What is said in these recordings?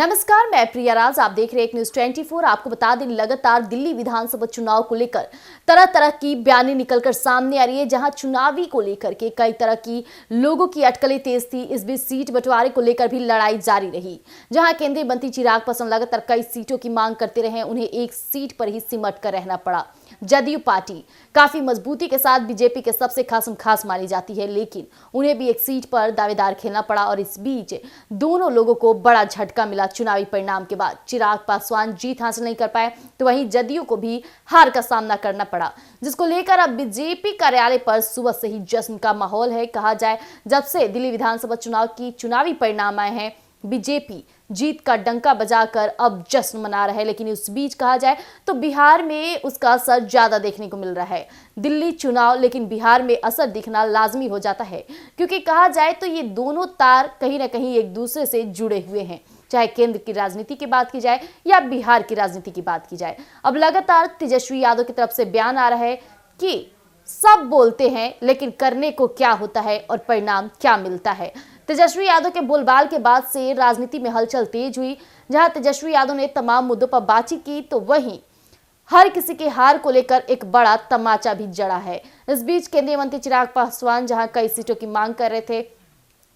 नमस्कार, मैं प्रिया राज। आप देख रहे हैं एक न्यूज 24। आपको बता दें, लगातार दिल्ली विधानसभा चुनाव को लेकर तरह तरह की बयानी निकलकर सामने आ रही है। जहां चुनावी को लेकर के कई तरह की लोगों की अटकलें तेज थी, इस बीच सीट बंटवारे को लेकर भी लड़ाई जारी रही। जहां केंद्रीय मंत्री चिराग पासवान लगातार कई सीटों की मांग करते रहे, उन्हें एक सीट पर ही सिमट कर रहना पड़ा। जदयू पार्टी काफी मजबूती के साथ बीजेपी के सबसे खास मानी जाती है, लेकिन उन्हें भी एक सीट पर दावेदार खेलना पड़ा और इस बीच दोनों लोगों को बड़ा झटका मिला। चुनावी परिणाम के बाद चिराग पासवान जीत हासिल नहीं कर पाए, तो वहीं जदयू को भी हार का सामना करना पड़ा, जिसको लेकर अब बीजेपी कार्यालय पर सुबह से ही जश्न का माहौल है। कहा जाए, जब से दिल्ली विधानसभा चुनाव की चुनावी परिणाम आए हैं, बीजेपी जीत का डंका बजाकर अब जश्न मना रहा है। लेकिन उस बीच कहा जाए तो बिहार में उसका असर ज्यादा देखने को मिल रहा है। दिल्ली चुनाव, लेकिन बिहार में असर दिखना लाजमी हो जाता है, क्योंकि कहा जाए तो ये दोनों तार कहीं ना कहीं एक दूसरे से जुड़े हुए हैं। चाहे केंद्र की राजनीति की बात की जाए या बिहार की राजनीति की बात की जाए, अब लगातार तेजस्वी यादव की तरफ से बयान आ रहा है कि सब बोलते हैं, लेकिन करने को क्या होता है और परिणाम क्या मिलता है। तेजस्वी यादव के बोलबाल के बाद से राजनीति में हलचल तेज हुई। जहां तेजस्वी यादव ने तमाम मुद्दों पर बातचीत की, तो वहीं हर किसी के हार को लेकर एक बड़ा तमाचा भी जड़ा है। इस बीच केंद्रीय मंत्री चिराग पासवान जहां कई सीटों की मांग कर रहे थे,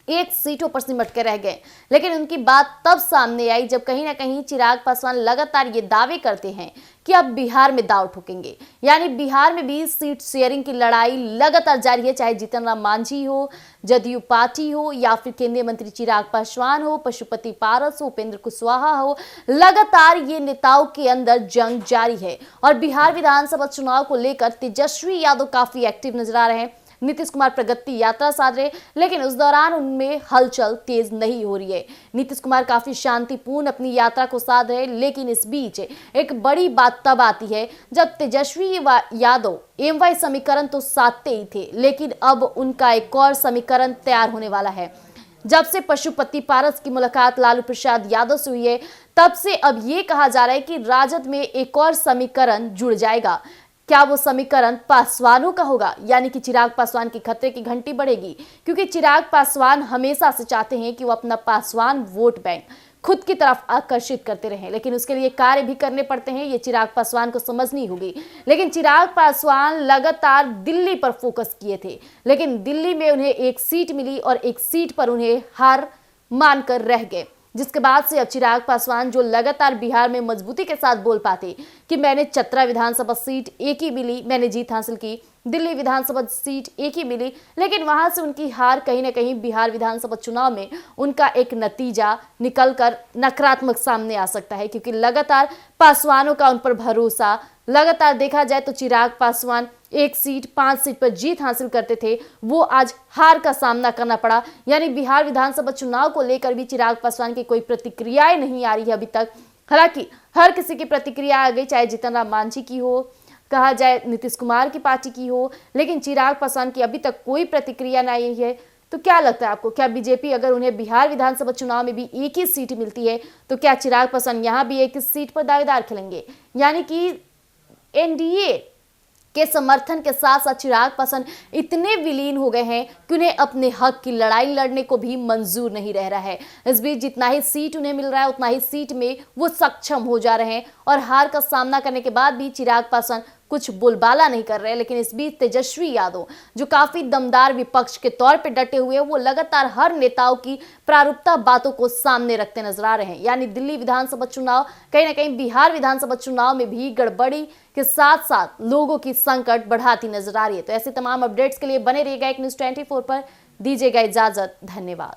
एक सीटों पर सिमट के रह गए। लेकिन उनकी बात तब सामने आई जब कहीं ना कहीं चिराग पासवान लगातार ये दावे करते हैं कि अब बिहार में दांव ठोकेंगे, यानी बिहार में भी सीट शेयरिंग की लड़ाई लगातार जारी है। चाहे जीतन राम मांझी हो, जदयू पार्टी हो, या फिर केंद्रीय मंत्री चिराग पासवान हो, पशुपति पारस हो, उपेंद्र कुशवाहा हो, लगातार ये नेताओं के अंदर जंग जारी है। और बिहार विधानसभा चुनाव को लेकर तेजस्वी यादव काफी एक्टिव नजर आ रहे हैं। नीतीश कुमार प्रगति यात्रा साध रहे, लेकिन उस दौरान उनमें हलचल तेज नहीं हो रही है। नीतीश कुमार काफी शांतिपूर्ण अपनी यात्रा को साध रहे, लेकिन इस बीच एक बड़ी बात तब आती है जब तेजस्वी यादव एमवाई समीकरण तो साधते ही थे, लेकिन अब उनका एक और समीकरण तैयार होने वाला है। जब से पशुपति पारस की मुलाकात लालू प्रसाद यादव से हुई है, तब से अब ये कहा जा रहा है कि राजद में एक और समीकरण जुड़ जाएगा। क्या वो समीकरण पासवानों का होगा, यानी कि चिराग पासवान की खतरे की घंटी बढ़ेगी, क्योंकि चिराग पासवान हमेशा से चाहते हैं कि वो अपना पासवान वोट बैंक खुद की तरफ आकर्षित करते रहें, लेकिन उसके लिए कार्य भी करने पड़ते हैं। ये चिराग पासवान को समझनी होगी। लेकिन चिराग पासवान लगातार दिल्ली पर फोकस किए थे, लेकिन दिल्ली में उन्हें एक सीट मिली और एक सीट पर उन्हें हार मानकर रह गए, जिसके बाद से अब चिराग पासवान जो लगातार बिहार में मजबूती के साथ बोल पाते कि मैंने चतरा विधानसभा सीट एक ही मिली, मैंने जीत हासिल की, दिल्ली विधानसभा सीट एक ही मिली, लेकिन वहां से उनकी हार कहीं ना कहीं बिहार विधानसभा चुनाव में उनका एक नतीजा निकलकर नकारात्मक सामने आ सकता है, क्योंकि लगातार पासवानों का उन पर भरोसा, लगातार देखा जाए तो चिराग पासवान एक सीट 5 सीट पर जीत हासिल करते थे, वो आज हार का सामना करना पड़ा। यानी बिहार विधानसभा चुनाव को लेकर भी चिराग पासवान की कोई प्रतिक्रियाएं नहीं आ रही है अभी तक। हालांकि हर किसी की प्रतिक्रिया आ गई, चाहे जीतन राम मांझी की हो, कहा जाए नीतीश कुमार की पार्टी की हो, लेकिन चिराग पासवान की अभी तक कोई प्रतिक्रिया नहीं आई है। तो क्या लगता है आपको, क्या बीजेपी अगर उन्हें बिहार विधानसभा चुनाव में भी एक ही सीट मिलती है, तो क्या चिराग पासवान यहां भी एक ही सीट पर दावेदार खेलेंगे? यानी कि एनडीए के समर्थन के साथ साथ चिराग पासवान इतने विलीन हो गए हैं कि उन्हें अपने हक की लड़ाई लड़ने को भी मंजूर नहीं रह रहा है। इस बीच जितना ही सीट उन्हें मिल रहा है, उतना ही सीट में वो सक्षम हो जा रहे हैं, और हार का सामना करने के बाद भी चिराग पासवान कुछ बोलबाला नहीं कर रहे। लेकिन इस बीच तेजस्वी यादव जो काफी दमदार विपक्ष के तौर पे डटे हुए हैं, वो लगातार हर नेताओं की प्रारूपता बातों को सामने रखते नजर आ रहे हैं। यानी दिल्ली विधानसभा चुनाव कहीं ना कहीं बिहार विधानसभा चुनाव में भी गड़बड़ी के साथ साथ लोगों की संकट बढ़ाती नजर आ रही है। तो ऐसे तमाम अपडेट्स के लिए बने रहिएगा एक न्यूज 24 पर। दीजिएगा इजाजत, धन्यवाद।